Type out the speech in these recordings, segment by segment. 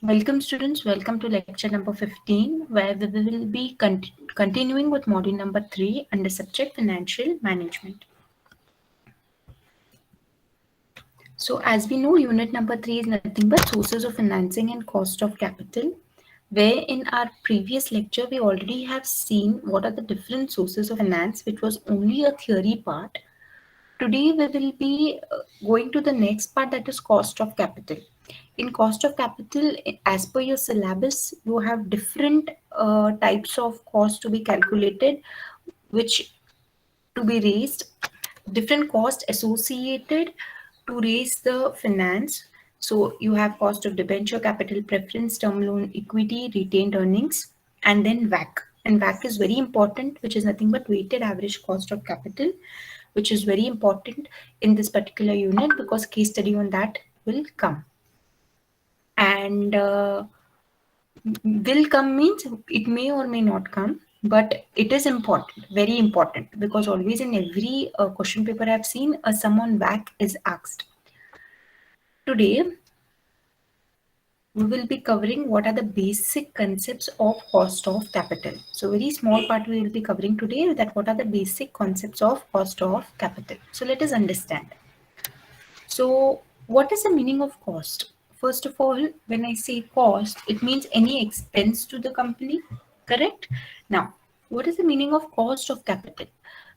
Welcome students, welcome to lecture number 15 where we will be continuing with module number 3 under subject financial management. So as we know, unit number 3 is nothing but sources of financing and cost of capital, where in our previous lecture we already have seen what are the different sources of finance, which was only a theory part. Today we will be going to the next part, that is cost of capital. In cost of capital, as per your syllabus, you have different types of cost to be calculated, which to be raised, different costs associated to raise the finance. So you have cost of debenture, capital preference, term loan, equity, retained earnings, and then WACC. And WACC is very important, which is nothing but weighted average cost of capital, which is very important in this particular unit because case study on that will come. And will come means it may or may not come, but it is important, very important, because always in every question paper I've seen a sum on WACC is asked. Today we will be covering what are the basic concepts of cost of capital. So very small part we will be covering today, that what are the basic concepts of cost of capital. So let us understand. So what is the meaning of cost? First of all, when I say cost, it means any expense to the company, correct? Now, what is the meaning of cost of capital?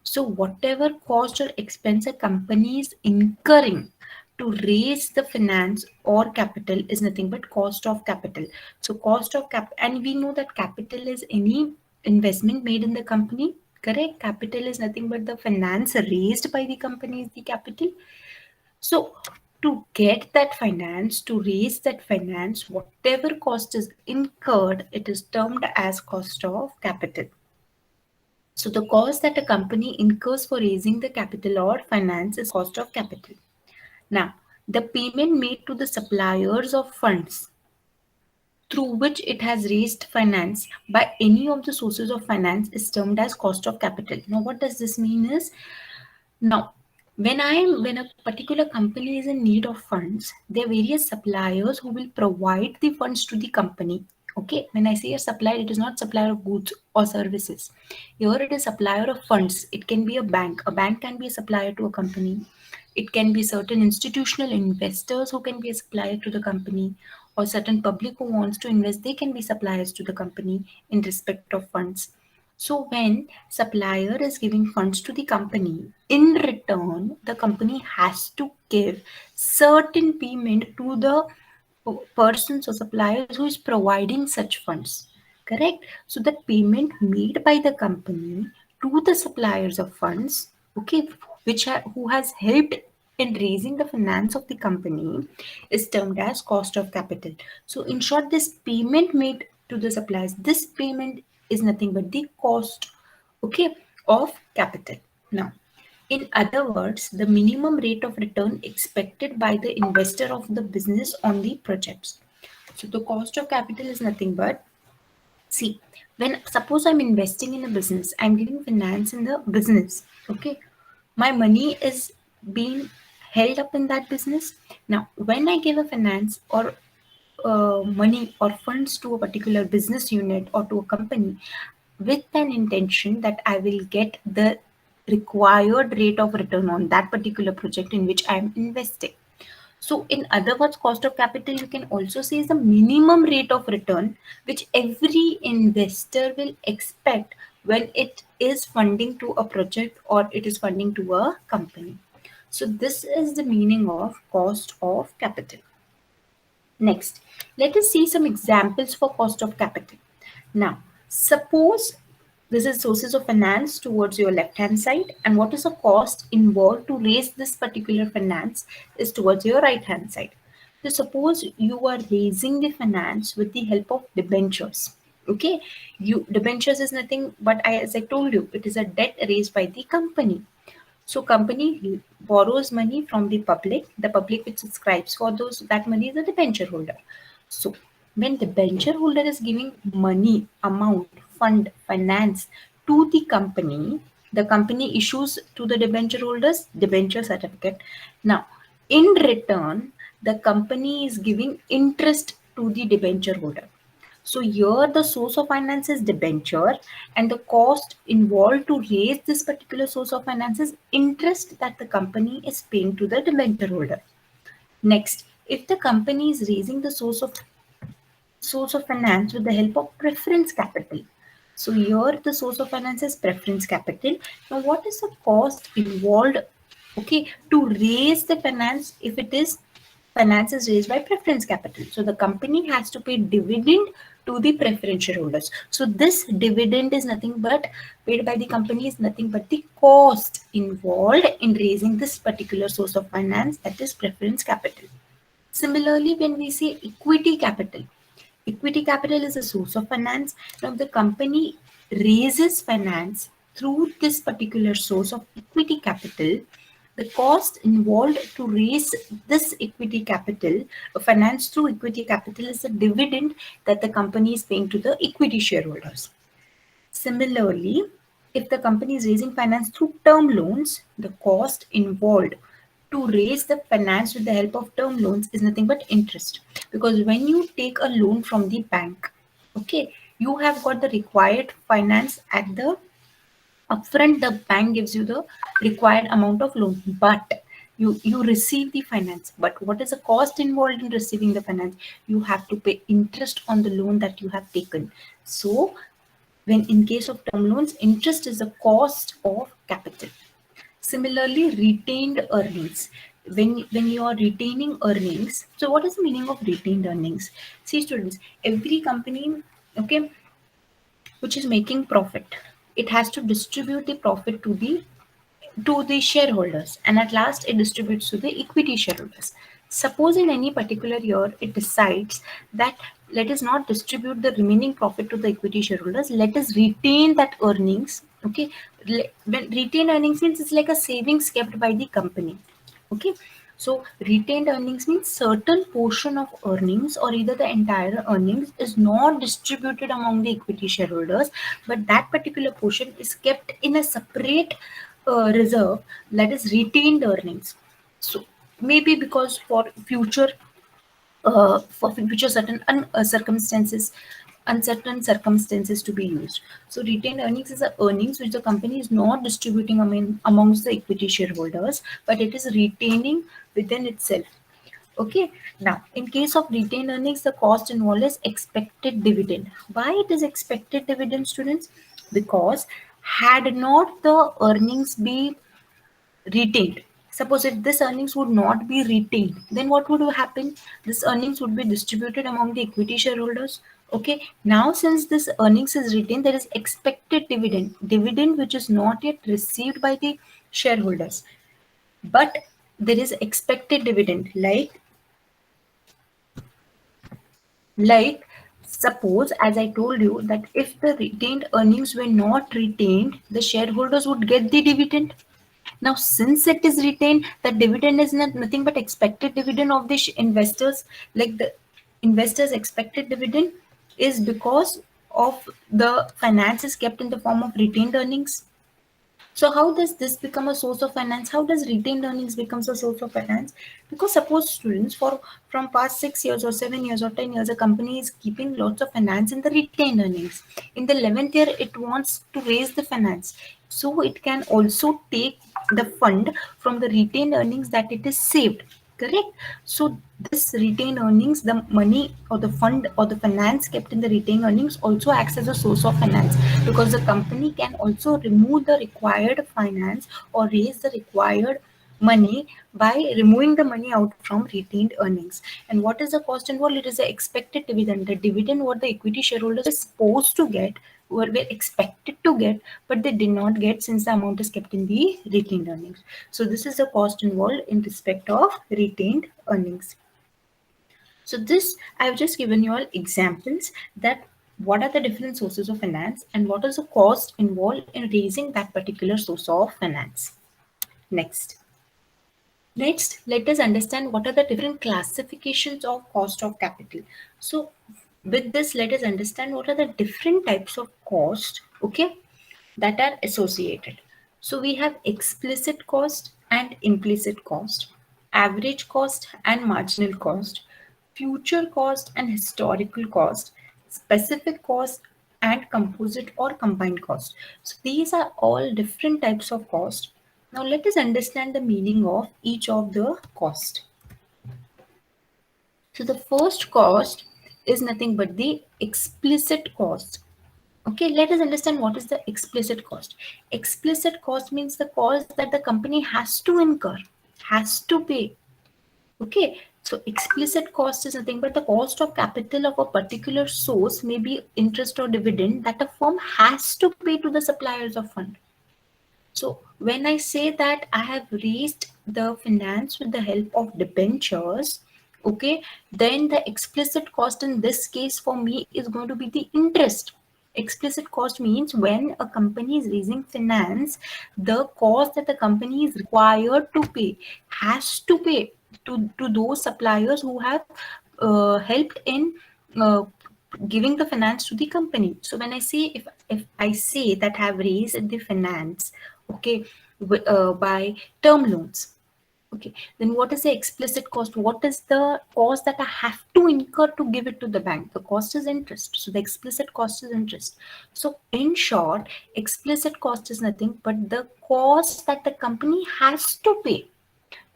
So whatever cost or expense a company is incurring to raise the finance or capital is nothing but cost of capital. So cost of and we know that capital is any investment made in the company, correct? Capital is nothing but the finance raised by the company is the capital. So to get that finance, to raise that finance, whatever cost is incurred, it is termed as cost of capital. So the cost that a company incurs for raising the capital or finance is cost of capital. Now, the payment made to the suppliers of funds through which it has raised finance by any of the sources of finance is termed as cost of capital. Now, what does this mean is, now, when a particular company is in need of funds, there are various suppliers who will provide the funds to the company. Okay, when I say a supplier, it is not supplier of goods or services. Here it is supplier of funds. It can be a bank. A bank can be a supplier to a company. It can be certain institutional investors who can be a supplier to the company, or certain public who wants to invest, they can be suppliers to the company in respect of funds. So when supplier is giving funds to the company, in return, the company has to give certain payment to the persons or suppliers who is providing such funds. Correct? So the payment made by the company to the suppliers of funds, okay, who has helped in raising the finance of the company is termed as cost of capital. So in short, this payment made to the suppliers, this payment is nothing but the cost, okay, of capital. Now, in other words, the minimum rate of return expected by the investor of the business on the projects. So the cost of capital is nothing but, see, when suppose I'm investing in a business, I'm giving finance in the business, okay, my money is being held up in that business. Now, when I give a finance or money or funds to a particular business unit or to a company with an intention that I will get the required rate of return on that particular project in which I'm investing. So, in other words, cost of capital you can also say is the minimum rate of return which every investor will expect when it is funding to a project or it is funding to a company. So, this is the meaning of cost of capital. Next, let us see some examples for cost of capital. Now, suppose this is sources of finance towards your left hand side, and what is the cost involved to raise this particular finance is towards your right hand side. So, suppose you are raising the finance with the help of debentures. Okay, debentures is nothing but as I told you, it is a debt raised by the company. So company borrows money from the public which subscribes for those that money is the debenture holder. So when debenture holder is giving money, amount, fund, finance to the company issues to the debenture holders debenture certificate. Now, in return, the company is giving interest to the debenture holder. So here the source of finance is debenture, and the cost involved to raise this particular source of finance is interest that the company is paying to the debenture holder. Next, if the company is raising the source of finance with the help of preference capital. So here the source of finance is preference capital. Now what is the cost involved, okay, to raise the finance if it is finance is raised by preference capital? So the company has to pay dividend to the preference shareholders. So this dividend is nothing but paid by the company is nothing but the cost involved in raising this particular source of finance, that is preference capital. Similarly, when we say equity capital is a source of finance. Now, the company raises finance through this particular source of equity capital. The cost involved to raise this equity capital, finance through equity capital, is a dividend that the company is paying to the equity shareholders. Similarly, if the company is raising finance through term loans, the cost involved to raise the finance with the help of term loans is nothing but interest. Because when you take a loan from the bank, okay, you have got the required finance at the upfront. The bank gives you the required amount of loan, but you receive the finance. But what is the cost involved in receiving the finance? You have to pay interest on the loan that you have taken. So when in case of term loans, interest is the cost of capital. Similarly, retained earnings. When you are retaining earnings, so what is the meaning of retained earnings? See, students, every company, okay, which is making profit, it has to distribute the profit to the shareholders, and at last it distributes to the equity shareholders. Suppose in any particular year it decides that let us not distribute the remaining profit to the equity shareholders, let us retain that earnings. Okay, when retained earnings means it's like a savings kept by the company. Okay, so retained earnings means certain portion of earnings or either the entire earnings is not distributed among the equity shareholders, but that particular portion is kept in a separate reserve, that is retained earnings. So maybe because for future certain circumstances, uncertain circumstances to be used. So retained earnings is the earnings which the company is not distributing amongst the equity shareholders, but it is retaining within itself. Okay. Now, in case of retained earnings, the cost involved is expected dividend. Why it is expected dividend, students? Because had not the earnings be retained, suppose if this earnings would not be retained, then what would happen? This earnings would be distributed among the equity shareholders. Okay. Now, since this earnings is retained, there is expected dividend which is not yet received by the shareholders, but there is expected dividend, like suppose, as I told you, that if the retained earnings were not retained, the shareholders would get the dividend. Now, since it is retained, the dividend is nothing but expected dividend of the investors. Like the investors' expected dividend is because of the finance is kept in the form of retained earnings. So how does this become a source of finance? How does retained earnings becomes a source of finance? Because suppose students, for from past 6 years or 7 years or 10 years, a company is keeping lots of finance in the retained earnings. In the 11th year, it wants to raise the finance, so it can also take the fund from the retained earnings that it is saved. Correct. So this retained earnings, the money or the fund or the finance kept in the retained earnings also acts as a source of finance, because the company can also remove the required finance or raise the required money by removing the money out from retained earnings. And what is the cost involved? It is the expected dividend. The dividend what the equity shareholders are supposed to get, were expected to get, but they did not get since the amount is kept in the retained earnings. So this is the cost involved in respect of retained earnings. So this, I've just given you all examples that what are the different sources of finance and what is the cost involved in raising that particular source of finance. Next, let us understand what are the different classifications of cost of capital. So with this, let us understand what are the different types of cost, okay, that are associated. So we have explicit cost and implicit cost, average cost and marginal cost, future cost and historical cost, specific cost, and composite or combined cost. So these are all different types of cost. Now let us understand the meaning of each of the cost. So the first cost is nothing but the explicit cost. Okay, let us understand what is the explicit cost. Explicit cost means the cost that the company has to incur, has to pay. Okay, so explicit cost is nothing but the cost of capital of a particular source, maybe interest or dividend, that a firm has to pay to the suppliers of fund. So when I say that I have raised the finance with the help of debentures, okay, then the explicit cost in this case for me is going to be the interest. Explicit cost means when a company is raising finance, the cost that the company is required to pay, has to pay to those suppliers who have helped in uh, giving the finance to the company. So when I say, if I say that I have raised the finance, okay, by term loans, okay, then what is the explicit cost? What is the cost that I have to incur to give it to the bank? The cost is interest. So the explicit cost is interest. So in short, explicit cost is nothing but the cost that the company has to pay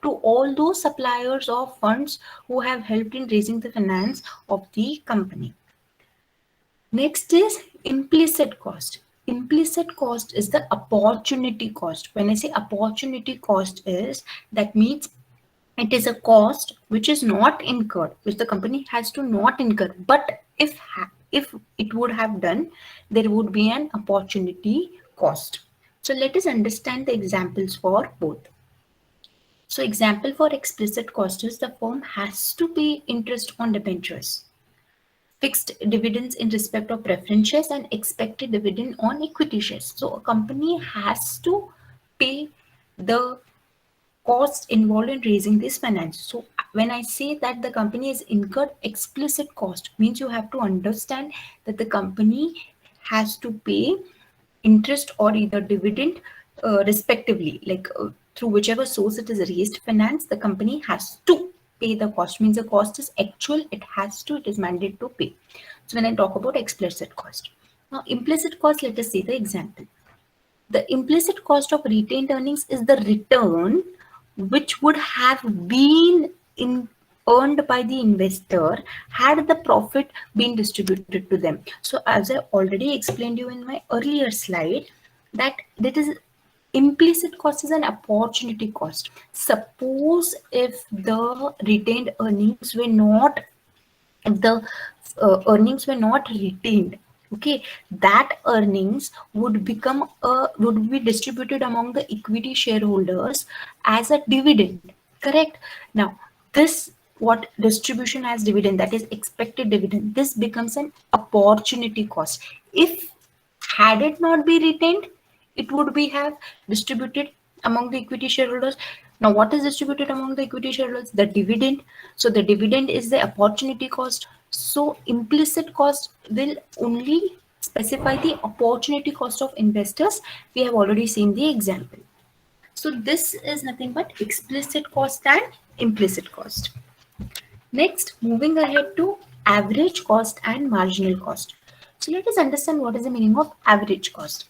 to all those suppliers of funds who have helped in raising the finance of the company. Next is implicit cost. Implicit cost is the opportunity cost. When I say opportunity cost is, that means it is a cost which is not incurred, which the company has to not incur. But if it would have done, there would be an opportunity cost. So let us understand the examples for both. So example for explicit cost is the firm has to pay interest on debentures, fixed dividends in respect of preference shares, and expected dividend on equity shares. So a company has to pay the cost involved in raising this finance. So when I say that the company is incurred explicit cost, means you have to understand that the company has to pay interest or either dividend respectively, like through whichever source it is raised finance, the company has to pay the cost. Means the cost is actual, it has to, it is mandated to pay. So when I talk about explicit cost, now implicit cost, let us see the example. The implicit cost of retained earnings is the return which would have been earned by the investor had the profit been distributed to them. So as I already explained you in my earlier slide, that is implicit cost is an opportunity cost. Suppose if the retained earnings were not, if the earnings were not retained, okay, that earnings would become would be distributed among the equity shareholders as a dividend, correct? Now this, what distribution as dividend, that is expected dividend, this becomes an opportunity cost. If had it not be retained, it would be have distributed among the equity shareholders. Now what is distributed among the equity shareholders? The dividend. So the dividend is the opportunity cost. So implicit cost will only specify the opportunity cost of investors. We have already seen the example. So this is nothing but explicit cost and implicit cost. Next, moving ahead to average cost and marginal cost. So let us understand what is the meaning of average cost.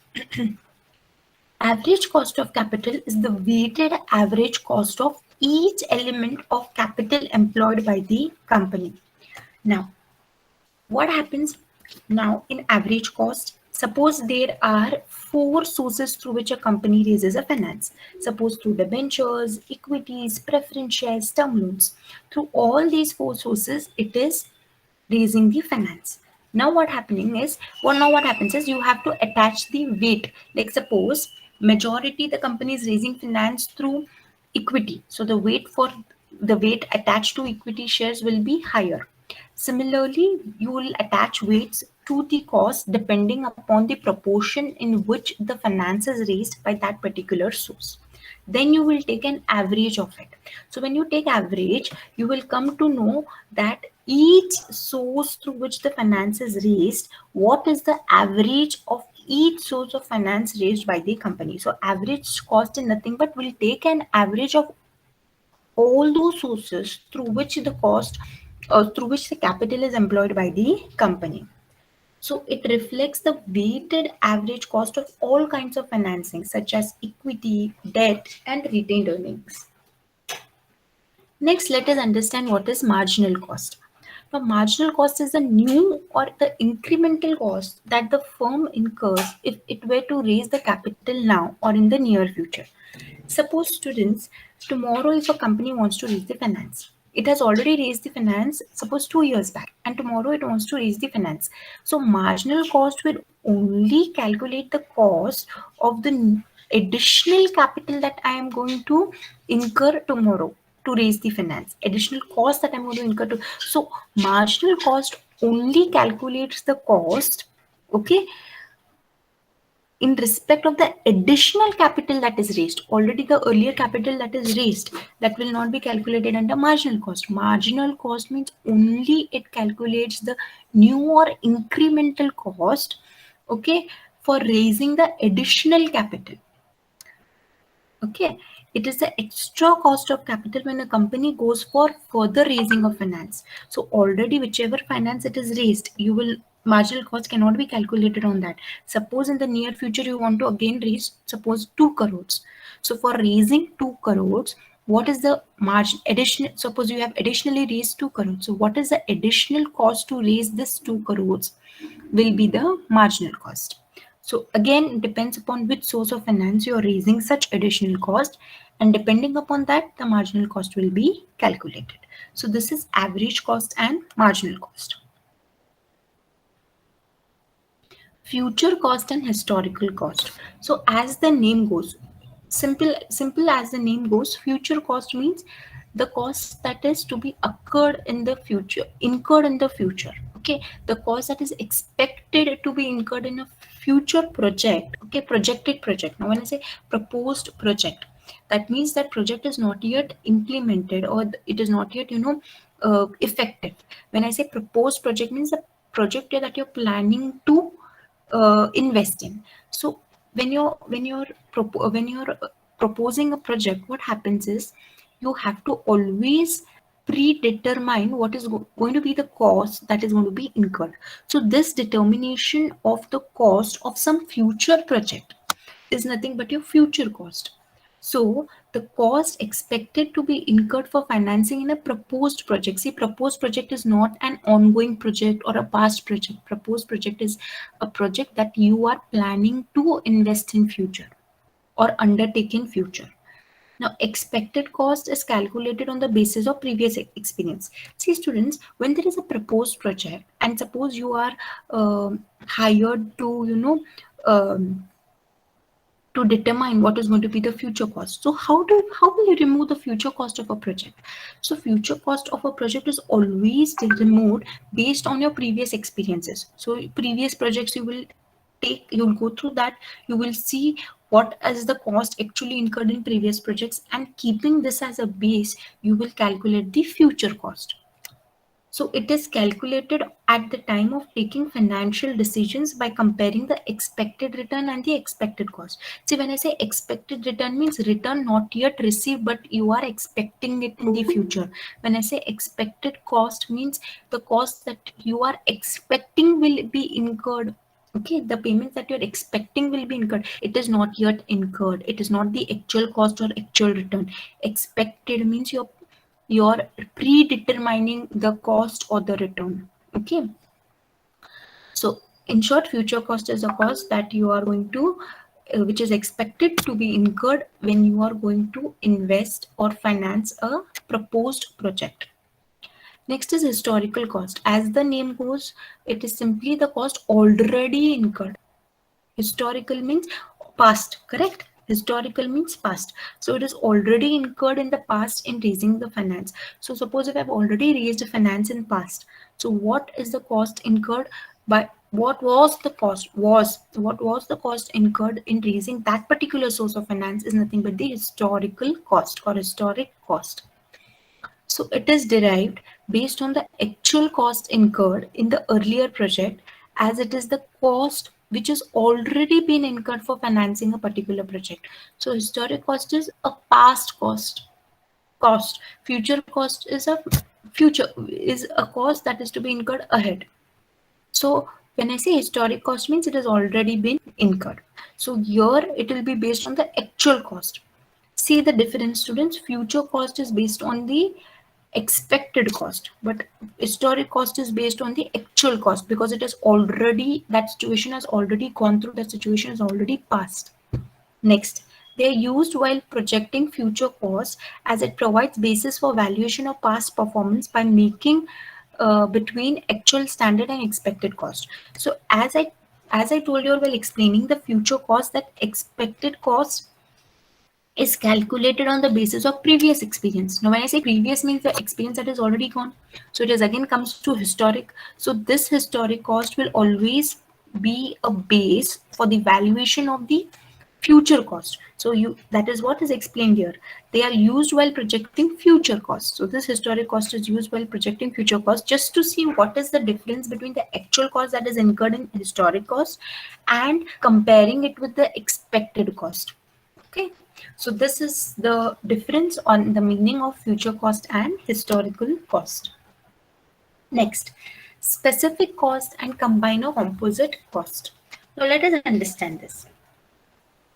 Average cost of capital is the weighted average cost of each element of capital employed by the company. Now, what happens now in average cost? Suppose there are four sources through which a company raises a finance. Suppose through debentures, equities, preference shares, term loans. Through all these four sources, it is raising the finance. Now what happens is you have to attach the weight. Like suppose majority the company is raising finance through equity, so the weight attached to equity shares will be higher. Similarly, you will attach weights to the cost depending upon the proportion in which the finance is raised by that particular source. Then you will take an average of it. So when you take average, you will come to know that each source through which the finance is raised, what is the average of each source of finance raised by the company. So average cost is nothing but will take an average of all those sources through which the cost through which the capital is employed by the company. So it reflects the weighted average cost of all kinds of financing such as equity, debt and retained earnings. Next, let us understand what is marginal cost. Now, marginal cost is the new or the incremental cost that the firm incurs if it were to raise the capital now or in the near future. Suppose students, tomorrow if a company wants to raise the finance, it has already raised the finance, suppose 2 years back, and tomorrow it wants to raise the finance. So marginal cost will only calculate the cost of the additional capital that I am going to incur tomorrow to raise the finance, additional cost that I'm going to incur to. So marginal cost only calculates the cost, okay, in respect of the additional capital that is raised. Already the earlier capital that is raised, that will not be calculated under marginal cost. Marginal cost means only it calculates the new or incremental cost, okay, for raising the additional capital. Okay, it is the extra cost of capital when a company goes for further raising of finance. So already whichever finance it is raised, you will marginal cost cannot be calculated on that. Suppose in the near future you want to again raise suppose 2 crores. So for raising 2 crores, what is the margin additional? Suppose you have additionally raised 2 crores. So what is the additional cost to raise this 2 crores will be the marginal cost. So again, it depends upon which source of finance you are raising such additional cost, and depending upon that, the marginal cost will be calculated. So this is average cost and marginal cost. Future cost and historical cost. So as the name goes, simple as the name goes, future cost means the cost that is to be occurred in the future, incurred in the future. Okay, the cost that is expected to be incurred in a future project. Okay, projected project. Now when I say proposed project, that means that project is not yet implemented or it is not yet effective. When I say proposed project means the project that you're planning to invest in. So when you're proposing a project, what happens is you have to always predetermine what is going to be the cost that is going to be incurred. So this determination of the cost of some future project is nothing but your future cost. So the cost expected to be incurred for financing in a proposed project. See, proposed project is not an ongoing project or a past project. Proposed project is a project that you are planning to invest in future or undertake in future. Now, expected cost is calculated on the basis of previous experience. See, students, when there is a proposed project, and suppose you are hired to, to determine what is going to be the future cost. So how will you remove the future cost of a project? So future cost of a project is always removed based on your previous experiences. So previous projects you'll go through that, you will see what is the cost actually incurred in previous projects, and keeping this as a base, you will calculate the future cost. So it is calculated at the time of taking financial decisions by comparing the expected return and the expected cost. See, when I say expected return means return not yet received, but you are expecting it in the future. When I say expected cost means the cost that you are expecting will be incurred. Okay, the payments that you're expecting will be incurred. It is not yet incurred. It is not the actual cost or actual return. Expected means you're predetermining the cost or the return. Okay, so in short, future cost is a cost that you are going to which is expected to be incurred when you are going to invest or finance a proposed project. Next is historical cost. As the name goes, it is simply the cost already incurred. Historical means past, correct? Historical means past. So it is already incurred in the past in raising the finance. So suppose if I've already raised a finance in past, so what is the cost incurred by what was the cost incurred in raising that particular source of finance is nothing but the historical cost or historic cost. So it is derived based on the actual cost incurred in the earlier project, as it is the cost which has already been incurred for financing a particular project. So historic cost is a past cost. Future cost is a future is a cost that is to be incurred ahead. So when I say historic cost means it has already been incurred. So here it will be based on the actual cost. See the difference, students. Future cost is based on the expected cost, but historic cost is based on the actual cost because it is already, that situation has already gone through, that situation is already passed. Next, they are used while projecting future costs as it provides basis for valuation of past performance by making between actual standard and expected cost. So as I told you while explaining the future cost, that expected cost is calculated on the basis of previous experience. Now, when I say previous means the experience that is already gone. So it is again comes to historic. So this historic cost will always be a base for the valuation of the future cost. So that is what is explained here. They are used while projecting future costs. So this historic cost is used while projecting future costs just to see what is the difference between the actual cost that is incurred in historic cost and comparing it with the expected cost. Okay, so this is the difference on the meaning of future cost and historical cost. Next, specific cost and combine or composite cost. Now let us understand this.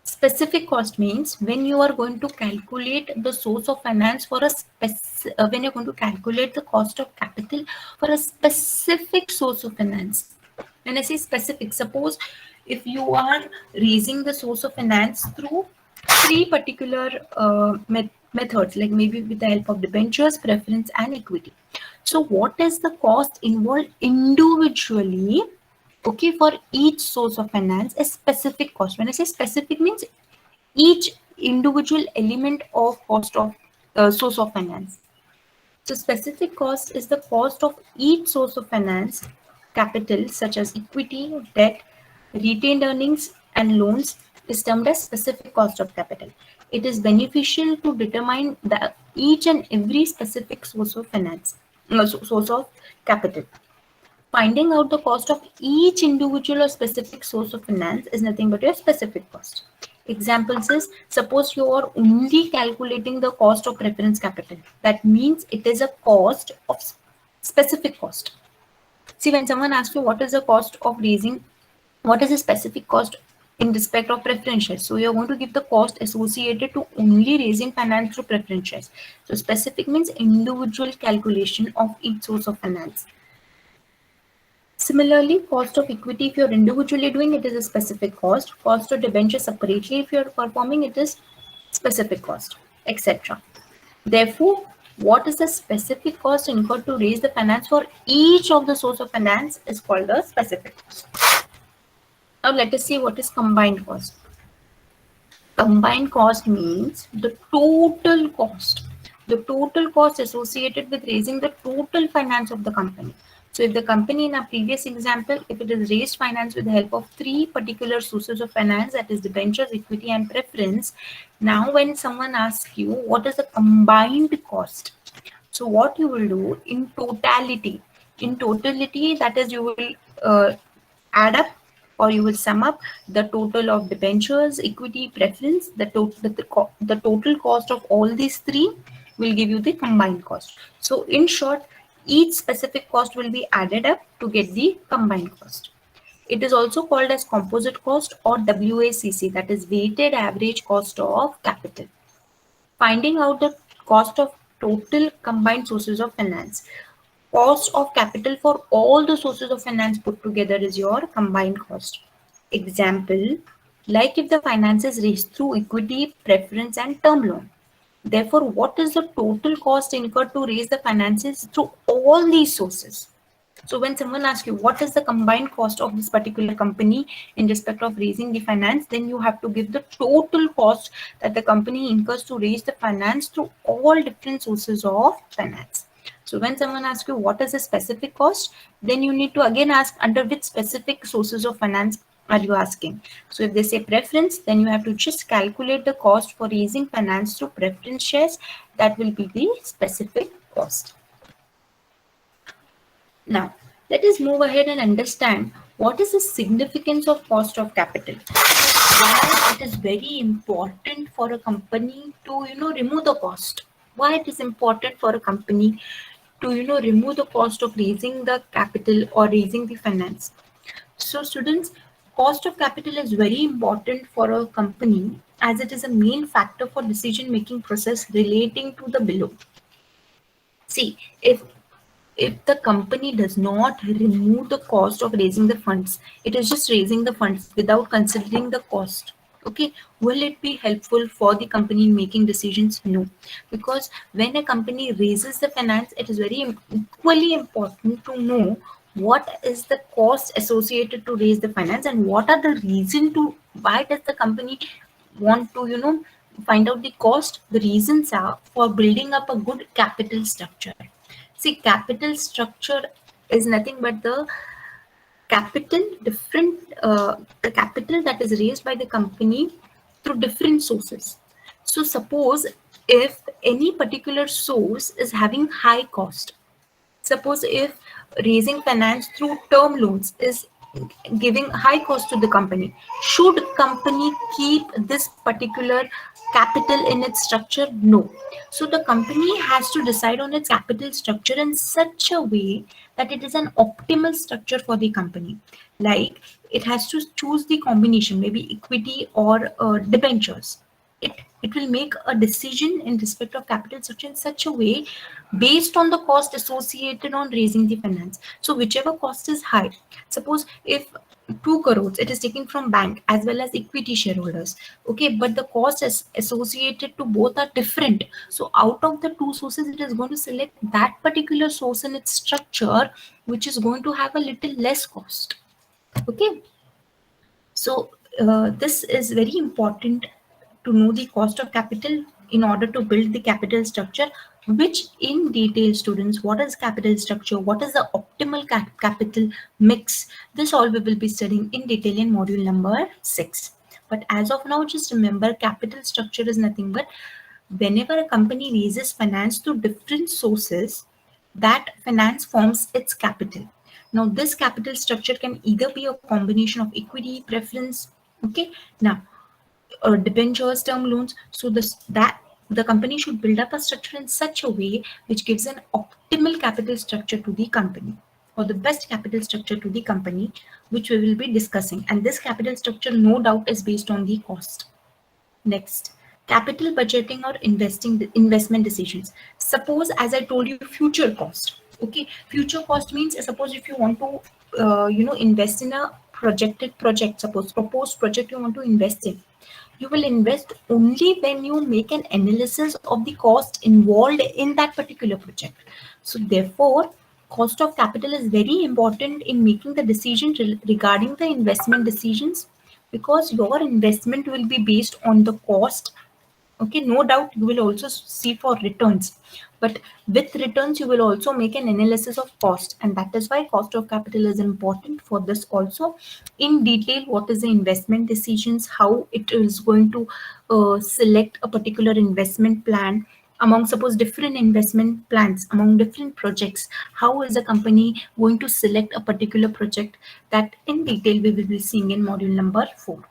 Specific cost means when you are going to calculate the source of finance for a when you're going to calculate the cost of capital for a specific source of finance. When I say specific, suppose if you are raising the source of finance through three particular methods, like maybe with the help of debentures, preference, and equity. So, what is the cost involved individually? Okay, for each source of finance, a specific cost. When I say specific, means each individual element of cost of source of finance. So specific cost is the cost of each source of finance, capital such as equity, debt, retained earnings, and loans is termed as specific cost of capital. It is beneficial to determine each and every specific source of finance, source of capital. Finding out the cost of each individual or specific source of finance is nothing but your specific cost. Examples is, suppose you are only calculating the cost of preference capital. That means it is a cost of specific cost. See, when someone asks you what is the cost of raising, what is the specific cost in respect of preference shares? So you're going to give the cost associated to only raising finance through preference shares. So specific means individual calculation of each source of finance. Similarly, cost of equity, if you're individually doing it, is a specific cost. Cost of debenture separately, if you're performing, it is specific cost, etc. Therefore, what is the specific cost incurred to raise the finance for each of the source of finance is called the specific cost. Now let us see what is combined cost. Combined cost means the total cost. The total cost associated with raising the total finance of the company. So if the company in our previous example, if it is raised finance with the help of three particular sources of finance, that is debentures, equity, and preference. Now when someone asks you what is the combined cost, so what you will do in totality, that is you will add up or you will sum up the total of debentures, equity, preference, the total cost of all these three will give you the combined cost. So in short, each specific cost will be added up to get the combined cost. It is also called as composite cost or WACC, that is weighted average cost of capital. Finding out the cost of total combined sources of finance. Cost of capital for all the sources of finance put together is your combined cost. Example, like if the finance is raised through equity, preference, and term loan. Therefore, what is the total cost incurred to raise the finances through all these sources? So when someone asks you what is the combined cost of this particular company in respect of raising the finance, then you have to give the total cost that the company incurs to raise the finance through all different sources of finance. So when someone asks you what is the specific cost, then you need to again ask under which specific sources of finance are you asking. So if they say preference, then you have to just calculate the cost for raising finance through preference shares. That will be the specific cost. Now, let us move ahead and understand what is the significance of cost of capital. Why it is very important for a company to remove the cost. Why it is important for a company to remove the cost of raising the capital or raising the finance. So students, cost of capital is very important for a company as it is a main factor for decision making process relating to the below. See, if the company does not remove the cost of raising the funds, it is just raising the funds without considering the cost. Okay, will it be helpful for the company in making decisions? No, because when a company raises the finance, it is very equally important to know what is the cost associated to raise the finance and what are the reason to why does the company want to find out the cost. The reasons are for building up a good capital structure. See, capital structure is nothing but the capital that is raised by the company through different sources. So suppose if any particular source is having high cost, suppose if raising finance through term loans is giving high cost to the company, should company keep this particular capital in its structure? No. So the company has to decide on its capital structure in such a way that it is an optimal structure for the company. Like it has to choose the combination, maybe equity or debentures. It will make a decision in respect of capital structure in such a way based on the cost associated on raising the finance. So whichever cost is high, suppose if 2 crores it is taken from bank as well as equity shareholders, okay, but the cost is associated to both are different. So out of the two sources, it is going to select that particular source in its structure which is going to have a little less cost. Okay, so this is very important to know the cost of capital in order to build the capital structure, which in detail, students, what is capital structure, what is the optimal capital mix, this all we will be studying in detail in module number 6. But as of now, just remember capital structure is nothing but whenever a company raises finance through different sources, that finance forms its capital. Now, this capital structure can either be a combination of equity, preference, okay. Now, debentures, term loans. So this that the company should build up a structure in such a way which gives an optimal capital structure to the company, or the best capital structure to the company, which we will be discussing. And this capital structure, no doubt, is based on the cost. Next, capital budgeting or investment decisions. Suppose, as I told you, future cost. Okay, future cost means suppose if you want to, invest in a projected project. Suppose proposed project you want to invest in. You will invest only when you make an analysis of the cost involved in that particular project. So therefore, cost of capital is very important in making the decision regarding the investment decisions, because your investment will be based on the cost. Okay, no doubt you will also see for returns, but with returns you will also make an analysis of cost, and that is why cost of capital is important for this also. In detail, what is the investment decisions, how it is going to select a particular investment plan among, suppose, different investment plans among different projects. How is a company going to select a particular project? That in detail we will be seeing in module number 4.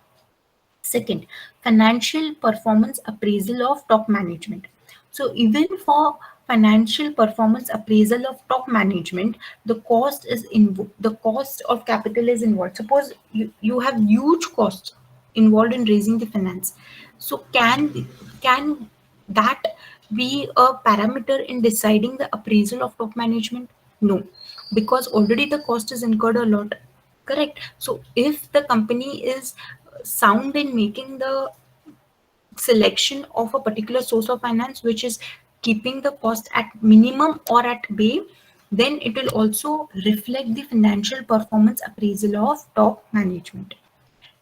Second, financial performance appraisal of top management. So even for financial performance appraisal of top management, the cost of capital is involved. Suppose you have huge costs involved in raising the finance. So can that be a parameter in deciding the appraisal of top management? No, because already the cost is incurred a lot. Correct. So if the company is sound in making the selection of a particular source of finance which is keeping the cost at minimum or at bay, then it will also reflect the financial performance appraisal of top management.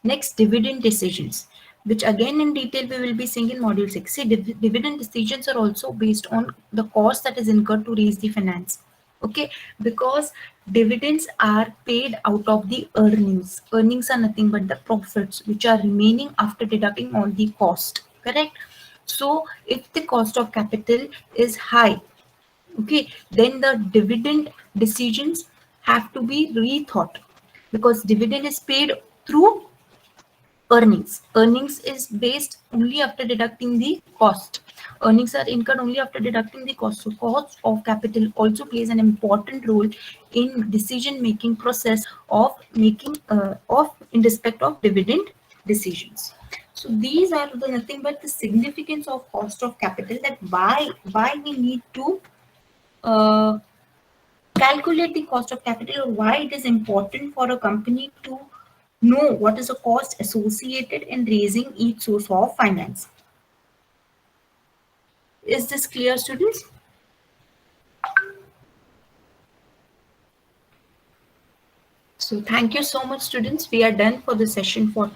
Next, dividend decisions, which again in detail we will be seeing in module 6. See, dividend decisions are also based on the cost that is incurred to raise the finance. Okay, because dividends are paid out of the earnings. Earnings are nothing but the profits which are remaining after deducting all the cost. Correct. So if the cost of capital is high, okay, then the dividend decisions have to be rethought, because dividend is paid through earnings. Earnings is based only after deducting the cost. Earnings are incurred only after deducting the cost. So cost of capital also plays an important role in decision making process of making of in respect of dividend decisions. So these are the nothing but the significance of cost of capital, that why we need to uh, calculate the cost of capital, or why it is important for a company to know what is the cost associated in raising each source of finance. Is this clear, students? So thank you so much, students. We are done for the session for